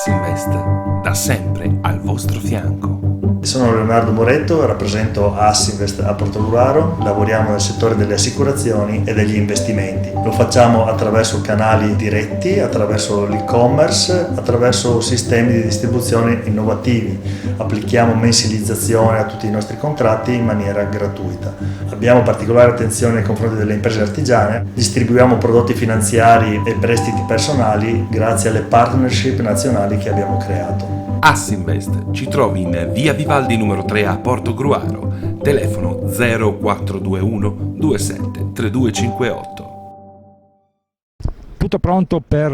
Assinvest, da sempre al vostro fianco. Sono Leonardo Moretto, rappresento Assinvest a Portogruaro, lavoriamo nel settore delle assicurazioni e degli investimenti. Lo facciamo attraverso canali diretti, attraverso l'e-commerce, attraverso sistemi di distribuzione innovativi. Applichiamo mensilizzazione a tutti i nostri contratti in maniera gratuita. Abbiamo particolare attenzione nei confronti delle imprese artigiane, distribuiamo prodotti finanziari e prestiti personali grazie alle partnership nazionali che abbiamo creato. Assinvest ci trovi in via Vivaldi numero 3 a Portogruaro, telefono 0421 27 3258. Tutto pronto per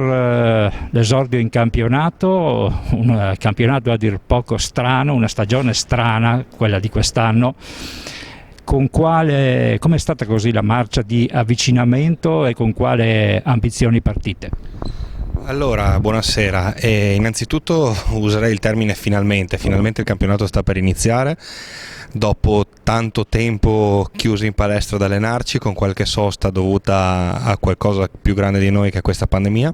l'esordio in campionato, un campionato a dir poco strano, una stagione strana, quella di quest'anno. Come è stata così la marcia di avvicinamento e con quale ambizioni partite? Allora, buonasera. Innanzitutto userei il termine finalmente il campionato sta per iniziare. Dopo tanto tempo chiusi in palestra ad allenarci, con qualche sosta dovuta a qualcosa più grande di noi che è questa pandemia,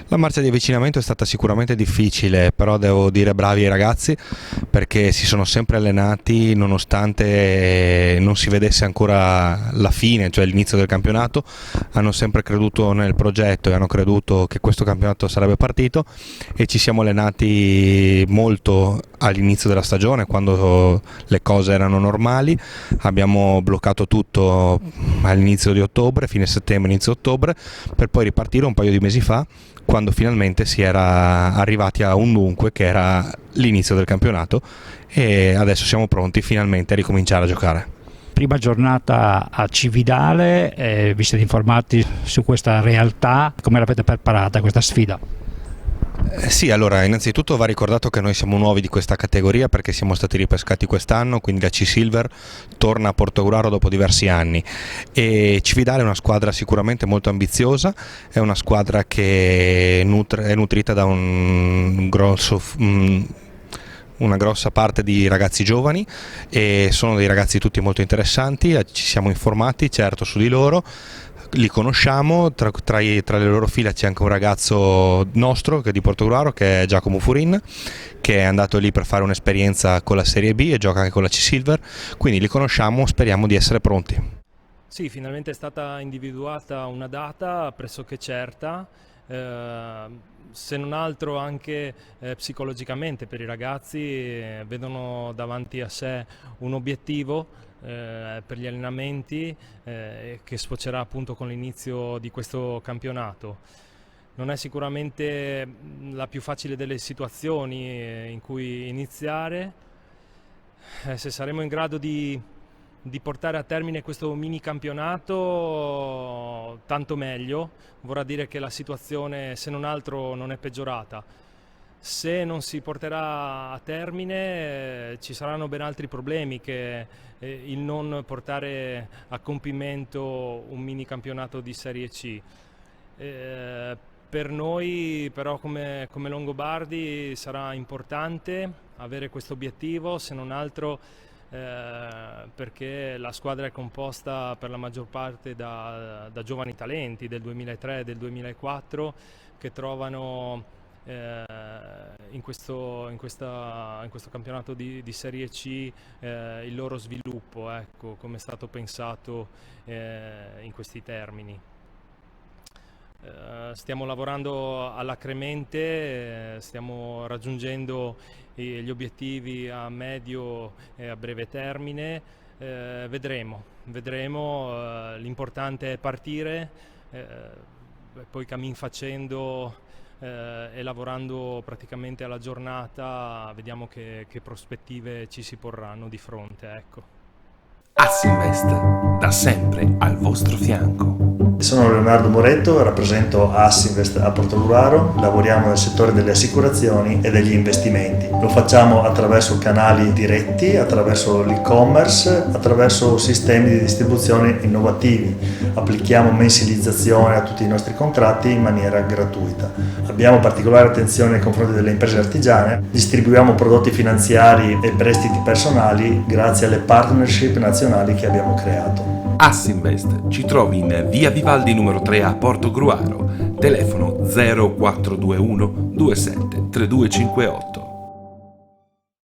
la marcia di avvicinamento è stata sicuramente difficile, però devo dire bravi ai ragazzi perché si sono sempre allenati nonostante non si vedesse ancora la fine, cioè l'inizio del campionato. Hanno sempre creduto nel progetto e hanno creduto che questo campionato sarebbe partito e ci siamo allenati molto all'inizio della stagione, quando le cose erano normali. Abbiamo bloccato tutto all'inizio di ottobre, fine settembre, inizio ottobre, per poi ripartire un paio di mesi fa, quando finalmente si era arrivati a un dunque che era l'inizio del campionato, e adesso siamo pronti finalmente a ricominciare a giocare. Prima giornata a Cividale, vi siete informati su questa realtà, come l'avete preparata questa sfida? Sì, allora innanzitutto va ricordato che noi siamo nuovi di questa categoria perché siamo stati ripescati quest'anno, quindi la C-Silver torna a Portogruaro dopo diversi anni, e Cividale è una squadra sicuramente molto ambiziosa, è una squadra che è nutrita da una grossa parte di ragazzi giovani, e sono dei ragazzi tutti molto interessanti. Ci siamo informati certo su di loro, li conosciamo, tra le loro fila c'è anche un ragazzo nostro che è di Portogruaro, che è Giacomo Furin, che è andato lì per fare un'esperienza con la Serie B e gioca anche con la C-Silver, quindi li conosciamo, speriamo di essere pronti. Sì, finalmente è stata individuata una data pressoché certa, se non altro anche psicologicamente per i ragazzi, vedono davanti a sé un obiettivo per gli allenamenti che sfocerà appunto con l'inizio di questo campionato. Non è sicuramente la più facile delle situazioni in cui iniziare, se saremo in grado di portare a termine questo mini campionato tanto meglio, vorrà dire che la situazione se non altro non è peggiorata. Se non si porterà a termine ci saranno ben altri problemi che il non portare a compimento un mini campionato di Serie C. Per noi però come Longobardi sarà importante avere questo obiettivo, se non altro perché la squadra è composta per la maggior parte da giovani talenti del 2003 e del 2004 che trovano in questo campionato di Serie C il loro sviluppo, ecco, come è stato pensato in questi termini. Stiamo lavorando alacremente, stiamo raggiungendo gli obiettivi a medio e a breve termine, vedremo, l'importante è partire, poi cammin facendo e lavorando praticamente alla giornata vediamo che prospettive ci si porranno di fronte, ecco. Assinvest, da sempre al vostro fianco. Sono Leonardo Moretto, rappresento Assinvest a Portogruaro, lavoriamo nel settore delle assicurazioni e degli investimenti. Lo facciamo attraverso canali diretti, attraverso l'e-commerce, attraverso sistemi di distribuzione innovativi. Applichiamo mensilizzazione a tutti i nostri contratti in maniera gratuita. Abbiamo particolare attenzione nei confronti delle imprese artigiane, distribuiamo prodotti finanziari e prestiti personali grazie alle partnership nazionali che abbiamo creato. Assinvest ci trovi in via Vivaldi numero 3 a Portogruaro, telefono 0421 27 3258.